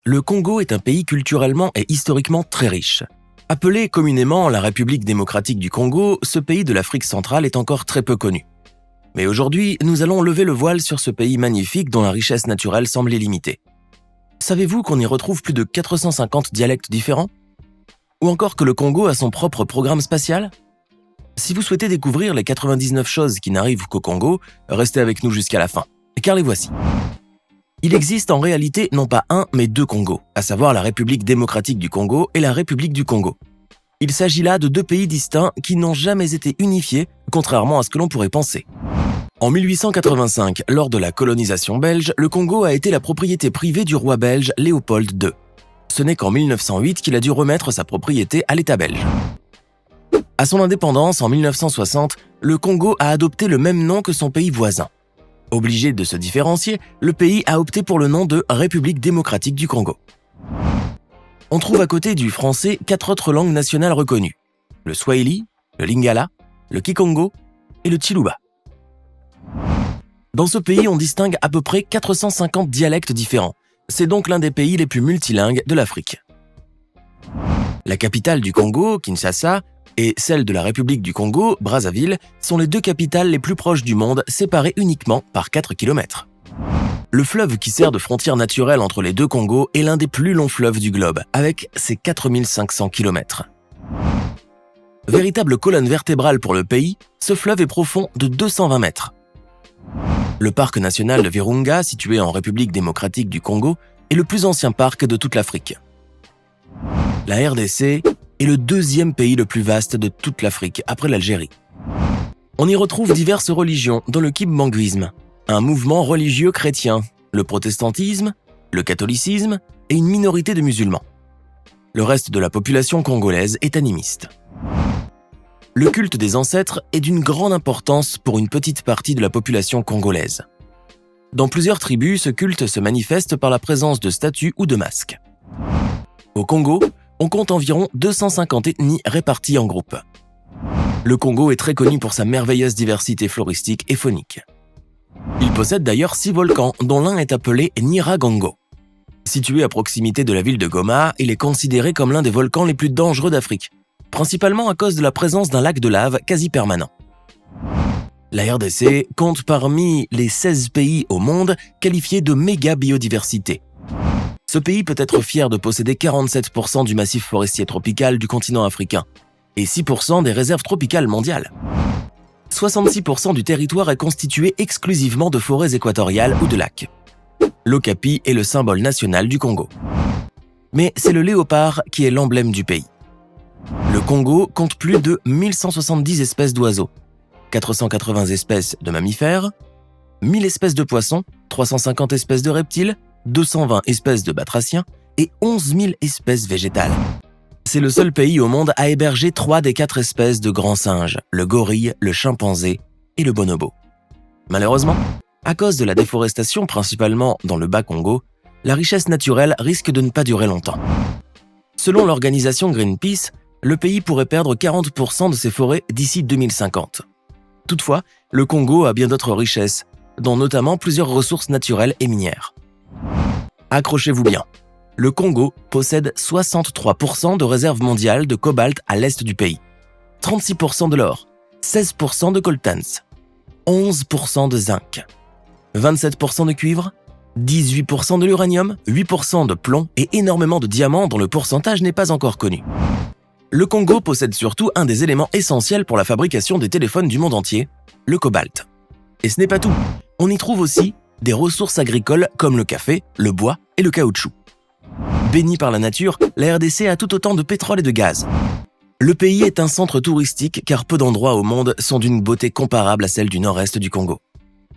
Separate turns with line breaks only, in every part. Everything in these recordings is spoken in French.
Le Congo est un pays culturellement et historiquement très riche. Appelé communément la République démocratique du Congo, ce pays de l'Afrique centrale est encore très peu connu. Mais aujourd'hui, nous allons lever le voile sur ce pays magnifique dont la richesse naturelle semble illimitée. Savez-vous qu'on y retrouve plus de 450 dialectes différents? Ou encore que le Congo a son propre programme spatial? Si vous souhaitez découvrir les 99 choses qui n'arrivent qu'au Congo, restez avec nous jusqu'à la fin, car les voici. Il existe en réalité non pas un, mais deux Congos, à savoir la République démocratique du Congo et la République du Congo. Il s'agit là de deux pays distincts qui n'ont jamais été unifiés, contrairement à ce que l'on pourrait penser. En 1885, lors de la colonisation belge, le Congo a été la propriété privée du roi belge Léopold II. Ce n'est qu'en 1908 qu'il a dû remettre sa propriété à l'État belge. À son indépendance, en 1960, le Congo a adopté le même nom que son pays voisin. Obligé de se différencier, le pays a opté pour le nom de République démocratique du Congo. On trouve à côté du français 4 autres langues nationales reconnues: le Swahili, le Lingala, le Kikongo et le Chiluba. Dans ce pays, on distingue à peu près 450 dialectes différents. C'est donc l'un des pays les plus multilingues de l'Afrique. La capitale du Congo, Kinshasa, et celle de la République du Congo, Brazzaville, sont les deux capitales les plus proches du monde, séparées uniquement par 4 km. Le fleuve qui sert de frontière naturelle entre les deux Congos est l'un des plus longs fleuves du globe, avec ses 4500 km. Véritable colonne vertébrale pour le pays, ce fleuve est profond de 220 mètres. Le parc national de Virunga, situé en République démocratique du Congo, est le plus ancien parc de toute l'Afrique. La RDC est le deuxième pays le plus vaste de toute l'Afrique, après l'Algérie. On y retrouve diverses religions, dont le kimbanguisme, un mouvement religieux chrétien, le protestantisme, le catholicisme et une minorité de musulmans. Le reste de la population congolaise est animiste. Le culte des ancêtres est d'une grande importance pour une petite partie de la population congolaise. Dans plusieurs tribus, ce culte se manifeste par la présence de statues ou de masques. Au Congo, on compte environ 250 ethnies réparties en groupes. Le Congo est très connu pour sa merveilleuse diversité floristique et faunique. Il possède d'ailleurs 6 volcans, dont l'un est appelé Nyiragongo. Situé à proximité de la ville de Goma, il est considéré comme l'un des volcans les plus dangereux d'Afrique, principalement à cause de la présence d'un lac de lave quasi permanent. La RDC compte parmi les 16 pays au monde qualifiés de méga biodiversité. Ce pays peut être fier de posséder 47% du massif forestier tropical du continent africain et 6% des réserves tropicales mondiales. 66% du territoire est constitué exclusivement de forêts équatoriales ou de lacs. L'okapi est le symbole national du Congo. Mais c'est le léopard qui est l'emblème du pays. Le Congo compte plus de 1170 espèces d'oiseaux, 480 espèces de mammifères, 1000 espèces de poissons, 350 espèces de reptiles, 220 espèces de batraciens et 11 000 espèces végétales. C'est le seul pays au monde à héberger 3 des 4 espèces de grands singes, le gorille, le chimpanzé et le bonobo. Malheureusement, à cause de la déforestation principalement dans le Bas-Congo, la richesse naturelle risque de ne pas durer longtemps. Selon l'organisation Greenpeace, le pays pourrait perdre 40% de ses forêts d'ici 2050. Toutefois, le Congo a bien d'autres richesses, dont notamment plusieurs ressources naturelles et minières. Accrochez-vous bien, le Congo possède 63% de réserves mondiales de cobalt à l'est du pays, 36% de l'or, 16% de coltan, 11% de zinc, 27% de cuivre, 18% de l'uranium, 8% de plomb et énormément de diamants dont le pourcentage n'est pas encore connu. Le Congo possède surtout un des éléments essentiels pour la fabrication des téléphones du monde entier, le cobalt. Et ce n'est pas tout, on y trouve aussi des ressources agricoles comme le café, le bois et le caoutchouc. Béni par la nature, la RDC a tout autant de pétrole et de gaz. Le pays est un centre touristique car peu d'endroits au monde sont d'une beauté comparable à celle du nord-est du Congo.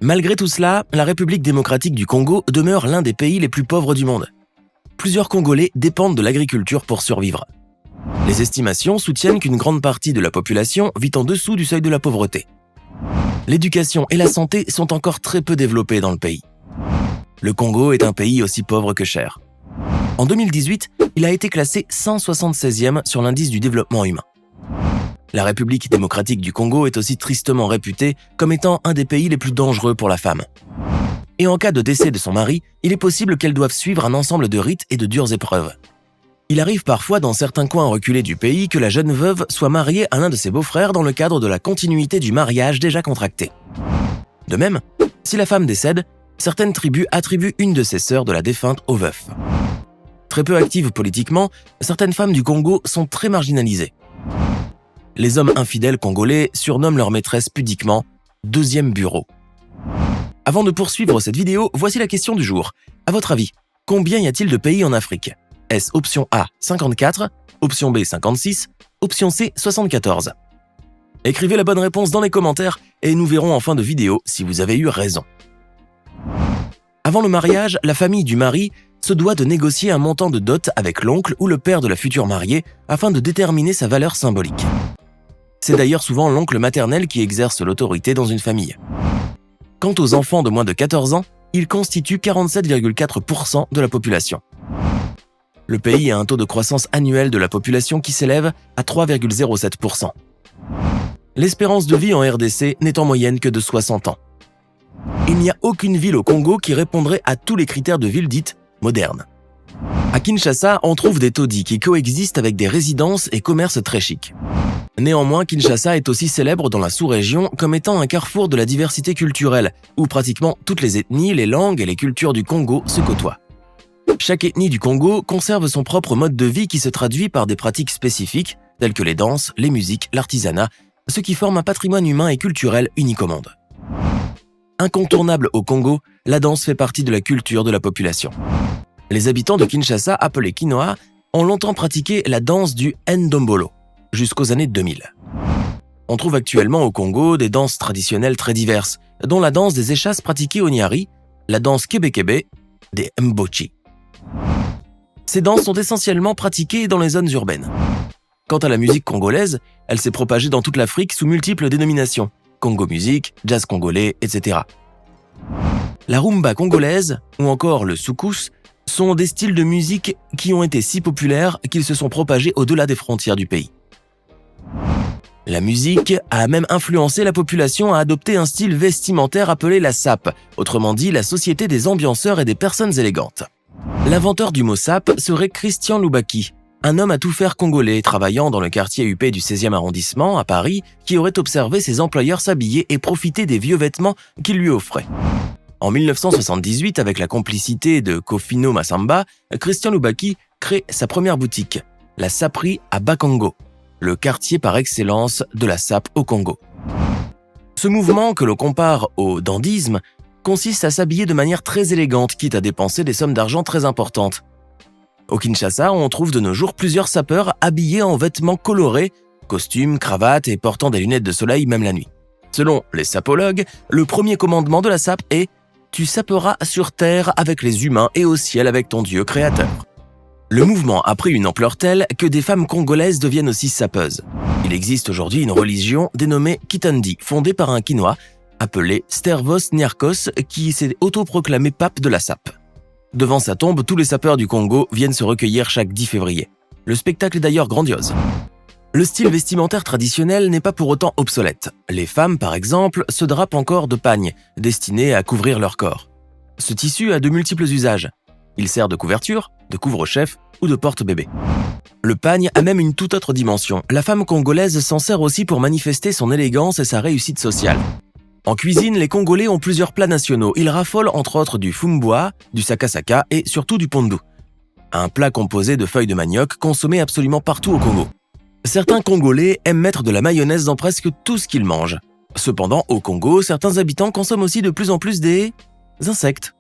Malgré tout cela, la République démocratique du Congo demeure l'un des pays les plus pauvres du monde. Plusieurs Congolais dépendent de l'agriculture pour survivre. Les estimations soutiennent qu'une grande partie de la population vit en dessous du seuil de la pauvreté. L'éducation et la santé sont encore très peu développées dans le pays. Le Congo est un pays aussi pauvre que cher. En 2018, il a été classé 176e sur l'indice du développement humain. La République démocratique du Congo est aussi tristement réputée comme étant un des pays les plus dangereux pour la femme. et en cas de décès de son mari, il est possible qu'elle doive suivre un ensemble de rites et de dures épreuves. Il arrive parfois dans certains coins reculés du pays que la jeune veuve soit mariée à l'un de ses beaux-frères dans le cadre de la continuité du mariage déjà contracté. De même, si la femme décède, certaines tribus attribuent une de ses sœurs de la défunte au veuf. Très peu actives politiquement, certaines femmes du Congo sont très marginalisées. Les hommes infidèles congolais surnomment leur maîtresse pudiquement « deuxième bureau ». Avant de poursuivre cette vidéo, voici la question du jour. À votre avis, combien y a-t-il de pays en Afrique? Est-ce option A 54, option B 56, option C 74? Écrivez la bonne réponse dans les commentaires et nous verrons en fin de vidéo si vous avez eu raison. Avant le mariage, la famille du mari se doit de négocier un montant de dot avec l'oncle ou le père de la future mariée afin de déterminer sa valeur symbolique. C'est d'ailleurs souvent l'oncle maternel qui exerce l'autorité dans une famille. Quant aux enfants de moins de 14 ans, ils constituent 47,4% de la population. Le pays a un taux de croissance annuel de la population qui s'élève à 3,07%. L'espérance de vie en RDC n'est en moyenne que de 60 ans. Il n'y a aucune ville au Congo qui répondrait à tous les critères de ville dite moderne. À Kinshasa, on trouve des taudis qui coexistent avec des résidences et commerces très chics. Néanmoins, Kinshasa est aussi célèbre dans la sous-région comme étant un carrefour de la diversité culturelle, où pratiquement toutes les ethnies, les langues et les cultures du Congo se côtoient. Chaque ethnie du Congo conserve son propre mode de vie qui se traduit par des pratiques spécifiques, telles que les danses, les musiques, l'artisanat, ce qui forme un patrimoine humain et culturel unique au monde. Incontournable au Congo, la danse fait partie de la culture de la population. Les habitants de Kinshasa, appelés Kinoa, ont longtemps pratiqué la danse du Ndombolo, jusqu'aux années 2000. On trouve actuellement au Congo des danses traditionnelles très diverses, dont la danse des échasses pratiquée au Nyari, la danse kébé-kébé, des Mbochi. Ces danses sont essentiellement pratiquées dans les zones urbaines. Quant à la musique congolaise, elle s'est propagée dans toute l'Afrique sous multiples dénominations, Congo Music, Jazz congolais, etc. La rumba congolaise, ou encore le soukous, sont des styles de musique qui ont été si populaires qu'ils se sont propagés au-delà des frontières du pays. La musique a même influencé la population à adopter un style vestimentaire appelé la SAP, autrement dit la Société des ambianceurs et des personnes élégantes. L'inventeur du mot SAP serait Christian Loubaki, un homme à tout faire congolais travaillant dans le quartier huppé du 16e arrondissement à Paris qui aurait observé ses employeurs s'habiller et profiter des vieux vêtements qu'ils lui offraient. En 1978, avec la complicité de Kofino Massamba, Christian Loubaki crée sa première boutique, la Saperie à Bakongo, le quartier par excellence de la sape au Congo. Ce mouvement, que l'on compare au dandysme, consiste à s'habiller de manière très élégante, quitte à dépenser des sommes d'argent très importantes. Au Kinshasa, on trouve de nos jours plusieurs sapeurs habillés en vêtements colorés, costumes, cravates et portant des lunettes de soleil même la nuit. Selon les sapologues, le premier commandement de la sape est « Tu saperas sur terre avec les humains et au ciel avec ton Dieu créateur ». Le mouvement a pris une ampleur telle que des femmes congolaises deviennent aussi sapeuses. Il existe aujourd'hui une religion dénommée Kitandi, fondée par un Kinois appelé Stervos Niarchos qui s'est autoproclamé pape de la sape. Devant sa tombe, tous les sapeurs du Congo viennent se recueillir chaque 10 février. Le spectacle est d'ailleurs grandiose. Le style vestimentaire traditionnel n'est pas pour autant obsolète. Les femmes, par exemple, se drapent encore de pagnes, destinés à couvrir leur corps. Ce tissu a de multiples usages. Il sert de couverture, de couvre-chef ou de porte-bébé. Le pagne a même une toute autre dimension. La femme congolaise s'en sert aussi pour manifester son élégance et sa réussite sociale. En cuisine, les Congolais ont plusieurs plats nationaux. Ils raffolent entre autres du fumbwa, du sakasaka et surtout du pondu. Un plat composé de feuilles de manioc consommé absolument partout au Congo. Certains Congolais aiment mettre de la mayonnaise dans presque tout ce qu'ils mangent. Cependant, au Congo, certains habitants consomment aussi de plus en plus des insectes.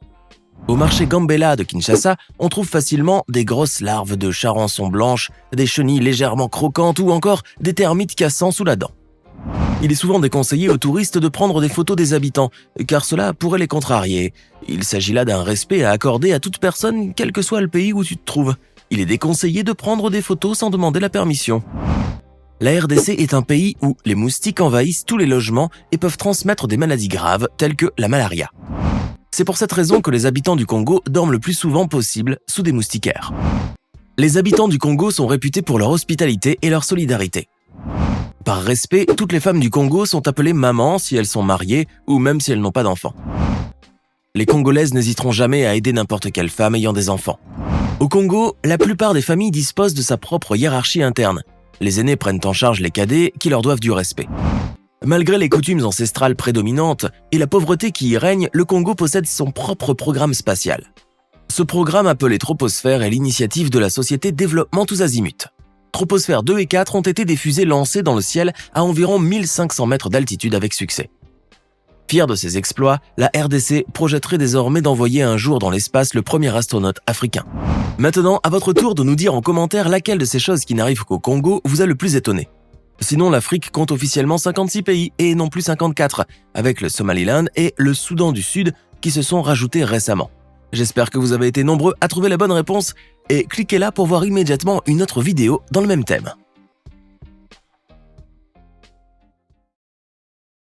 Au marché Gambela de Kinshasa, on trouve facilement des grosses larves de charançon blanche, des chenilles légèrement croquantes ou encore des termites cassant sous la dent. Il est souvent déconseillé aux touristes de prendre des photos des habitants, car cela pourrait les contrarier. Il s'agit là d'un respect à accorder à toute personne, quel que soit le pays où tu te trouves. Il est déconseillé de prendre des photos sans demander la permission. La RDC est un pays où les moustiques envahissent tous les logements et peuvent transmettre des maladies graves telles que la malaria. C'est pour cette raison que les habitants du Congo dorment le plus souvent possible sous des moustiquaires. Les habitants du Congo sont réputés pour leur hospitalité et leur solidarité. Par respect, toutes les femmes du Congo sont appelées maman si elles sont mariées ou même si elles n'ont pas d'enfants. Les Congolaises n'hésiteront jamais à aider n'importe quelle femme ayant des enfants. Au Congo, la plupart des familles disposent de sa propre hiérarchie interne. Les aînés prennent en charge les cadets qui leur doivent du respect. Malgré les coutumes ancestrales prédominantes et la pauvreté qui y règne, le Congo possède son propre programme spatial. Ce programme appelé Troposphère est l'initiative de la société Développement Tous Azimuts. Troposphère 2 et 4 ont été des fusées lancées dans le ciel à environ 1500 mètres d'altitude avec succès. Fière de ses exploits, la RDC projetterait désormais d'envoyer un jour dans l'espace le premier astronaute africain. Maintenant, à votre tour de nous dire en commentaire laquelle de ces choses qui n'arrivent qu'au Congo vous a le plus étonné. Sinon, l'Afrique compte officiellement 56 pays et non plus 54, avec le Somaliland et le Soudan du Sud qui se sont rajoutés récemment. J'espère que vous avez été nombreux à trouver la bonne réponse et cliquez là pour voir immédiatement une autre vidéo dans le même thème.